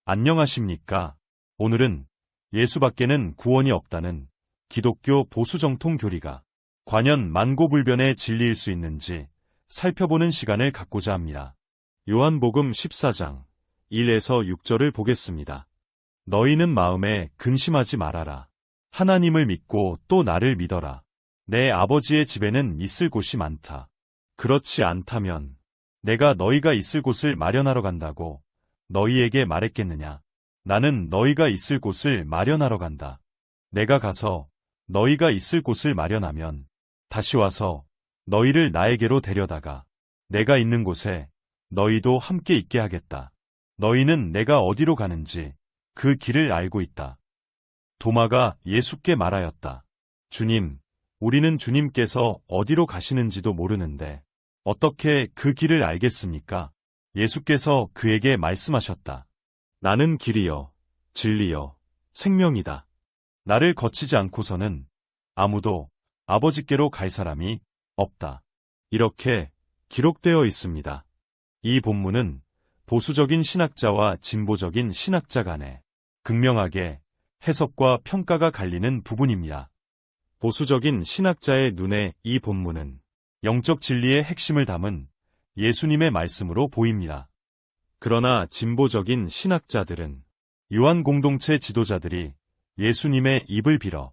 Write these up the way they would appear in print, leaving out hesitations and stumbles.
안녕하십니까? 오늘은 예수밖에는 구원이 없다는 기독교 보수 정통 교리가 과연 만고불변의 진리일 수 있는지 살펴보는 시간을 갖고자 합니다. 요한복음 14장 1에서 6절을 보겠습니다. 너희는 마음에 근심하지 말아라. 하나님을 믿고 또 나를 믿어라. 내 아버지의 집에는 있을 곳이 많다. 그렇지 않다면 내가 너희가 있을 곳을 마련하러 간다고 너희에게 말했겠느냐? 나는 너희가 있을 곳을 마련하러 간다. 내가 가서 너희가 있을 곳을 마련하면 다시 와서 너희를 나에게로 데려다가 내가 있는 곳에 너희도 함께 있게 하겠다. 너희는 내가 어디로 가는지 그 길을 알고 있다. 도마가 예수께 말하였다. 주님, 우리는 주님께서 어디로 가시는지도 모르는데 어떻게 그 길을 알겠습니까? 예수께서 그에게 말씀하셨다. 나는 길이요, 진리요, 생명이다. 나를 거치지 않고서는 아무도 아버지께로 갈 사람이 없다. 이렇게 기록되어 있습니다. 이 본문은 보수적인 신학자와 진보적인 신학자 간에 극명하게 해석과 평가가 갈리는 부분입니다. 보수적인 신학자의 눈에 이 본문은 영적 진리의 핵심을 담은 예수님의 말씀으로 보입니다. 그러나 진보적인 신학자들은 요한 공동체 지도자들이 예수님의 입을 빌어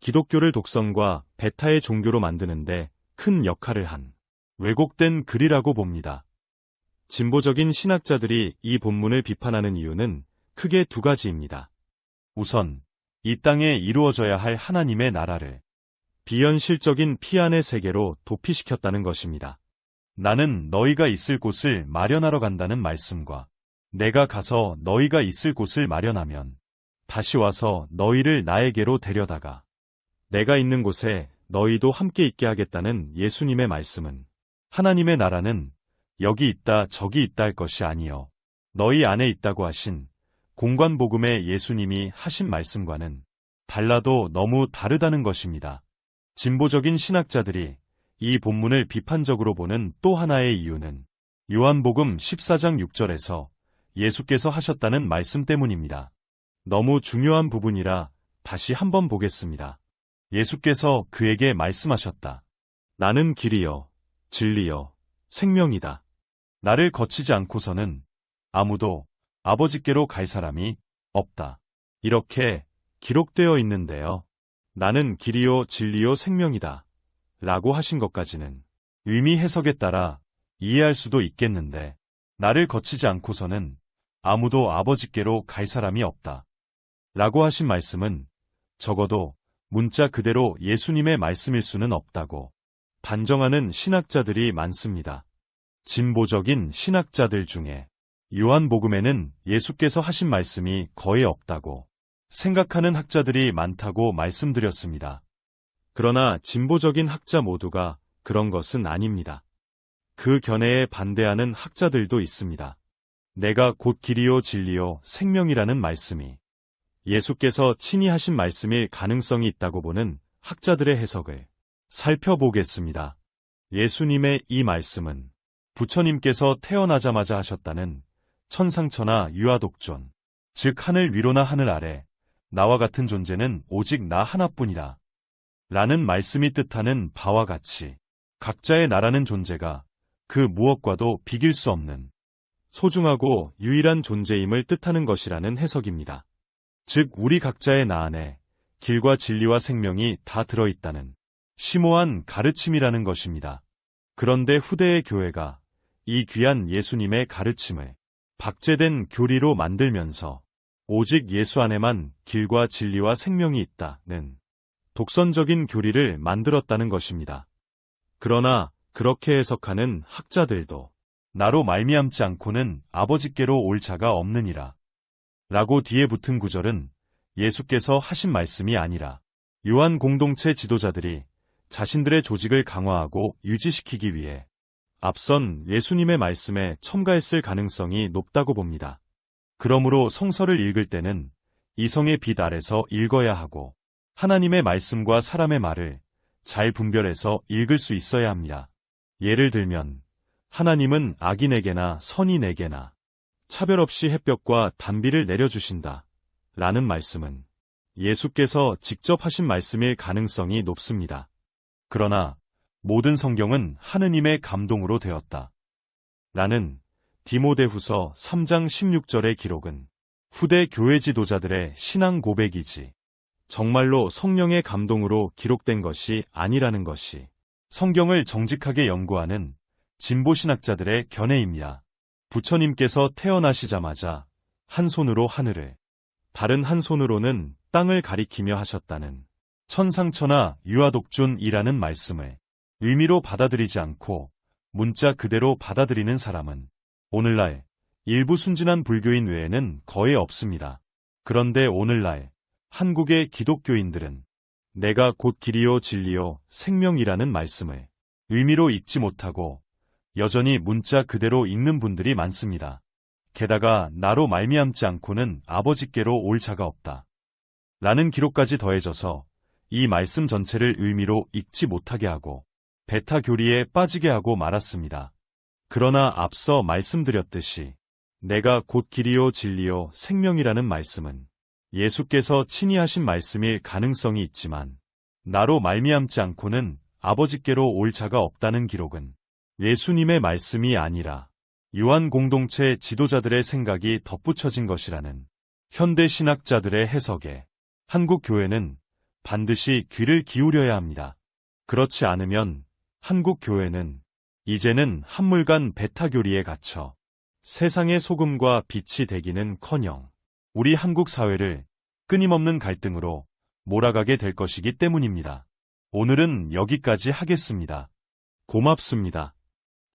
기독교를 독선과 배타의 종교로 만드는데 큰 역할을 한 왜곡된 글이라고 봅니다. 진보적인 신학자들이 이 본문을 비판하는 이유는 크게 두 가지입니다. 우선, 이 땅에 이루어져야 할 하나님의 나라를 비현실적인 피안의 세계로 도피시켰다는 것입니다. 나는 너희가 있을 곳을 마련하러 간다는 말씀과 내가 가서 너희가 있을 곳을 마련하면 다시 와서 너희를 나에게로 데려다가 내가 있는 곳에 너희도 함께 있게 하겠다는 예수님의 말씀은 하나님의 나라는 여기 있다 저기 있다 할 것이 아니요 너희 안에 있다고 하신 공관복음의 예수님이 하신 말씀과는 달라도 너무 다르다는 것입니다. 진보적인 신학자들이 이 본문을 비판적으로 보는 또 하나의 이유는 요한복음 14장 6절에서 예수께서 하셨다는 말씀 때문입니다. 너무 중요한 부분이라 다시 한번 보겠습니다. 예수께서 그에게 말씀하셨다. 나는 길이요, 진리요, 생명이다. 나를 거치지 않고서는 아무도 아버지께로 갈 사람이 없다. 이렇게 기록되어 있는데요. 나는 길이요, 진리요, 생명이다. 라고 하신 것까지는 의미 해석에 따라 이해할 수도 있겠는데 나를 거치지 않고서는 아무도 아버지께로 갈 사람이 없다. 라고 하신 말씀은 적어도 문자 그대로 예수님의 말씀일 수는 없다고 반정하는 신학자들이 많습니다. 진보적인 신학자들 중에 요한복음에는 예수께서 하신 말씀이 거의 없다고 생각하는 학자들이 많다고 말씀드렸습니다. 그러나 진보적인 학자 모두가 그런 것은 아닙니다. 그 견해에 반대하는 학자들도 있습니다. 내가 곧 길이요 진리요 생명이라는 말씀이 예수께서 친히 하신 말씀일 가능성이 있다고 보는 학자들의 해석을 살펴보겠습니다. 예수님의 이 말씀은 부처님께서 태어나자마자 하셨다는 천상천하 유아독존, 즉 하늘 위로나 하늘 아래 나와 같은 존재는 오직 나 하나뿐이다. 라는 말씀이 뜻하는 바와 같이 각자의 나라는 존재가 그 무엇과도 비길 수 없는 소중하고 유일한 존재임을 뜻하는 것이라는 해석입니다. 즉 우리 각자의 나 안에 길과 진리와 생명이 다 들어있다는 심오한 가르침이라는 것입니다. 그런데 후대의 교회가 이 귀한 예수님의 가르침을 박제된 교리로 만들면서 오직 예수 안에만 길과 진리와 생명이 있다는 독선적인 교리를 만들었다는 것입니다. 그러나 그렇게 해석하는 학자들도 나로 말미암지 않고는 아버지께로 올 자가 없느니라. 라고 뒤에 붙은 구절은 예수께서 하신 말씀이 아니라 요한 공동체 지도자들이 자신들의 조직을 강화하고 유지시키기 위해 앞선 예수님의 말씀에 첨가했을 가능성이 높다고 봅니다. 그러므로 성서를 읽을 때는 이성의 빛 아래서 읽어야 하고 하나님의 말씀과 사람의 말을 잘 분별해서 읽을 수 있어야 합니다. 예를 들면 하나님은 악인에게나 선인에게나 차별 없이 햇볕과 단비를 내려주신다. 라는 말씀은 예수께서 직접 하신 말씀일 가능성이 높습니다. 그러나 모든 성경은 하느님의 감동으로 되었다. 라는 디모데후서 3장 16절의 기록은 후대 교회 지도자들의 신앙 고백이지 정말로 성령의 감동으로 기록된 것이 아니라는 것이 성경을 정직하게 연구하는 진보신학자들의 견해입니다. 부처님께서 태어나시자마자 한 손으로 하늘을, 다른 한 손으로는 땅을 가리키며 하셨다는 천상천하 유아독존이라는 말씀을 의미로 받아들이지 않고 문자 그대로 받아들이는 사람은 오늘날 일부 순진한 불교인 외에는 거의 없습니다. 그런데 오늘날 한국의 기독교인들은 내가 곧 길이요 진리요 생명이라는 말씀을 의미로 읽지 못하고 여전히 문자 그대로 읽는 분들이 많습니다. 게다가 나로 말미암지 않고는 아버지께로 올 자가 없다. 라는 기록까지 더해져서 이 말씀 전체를 의미로 읽지 못하게 하고 베타 교리에 빠지게 하고 말았습니다. 그러나 앞서 말씀드렸듯이 내가 곧 길이요 진리요 생명이라는 말씀은 예수께서 친히 하신 말씀일 가능성이 있지만 나로 말미암지 않고는 아버지께로 올 자가 없다는 기록은 예수님의 말씀이 아니라 유한 공동체 지도자들의 생각이 덧붙여진 것이라는 현대 신학자들의 해석에 한국 교회는 반드시 귀를 기울여야 합니다. 그렇지 않으면 한국 교회는 이제는 한물간 베타 교리에 갇혀 세상의 소금과 빛이 되기는커녕 우리 한국 사회를 끊임없는 갈등으로 몰아가게 될 것이기 때문입니다. 오늘은 여기까지 하겠습니다. 고맙습니다.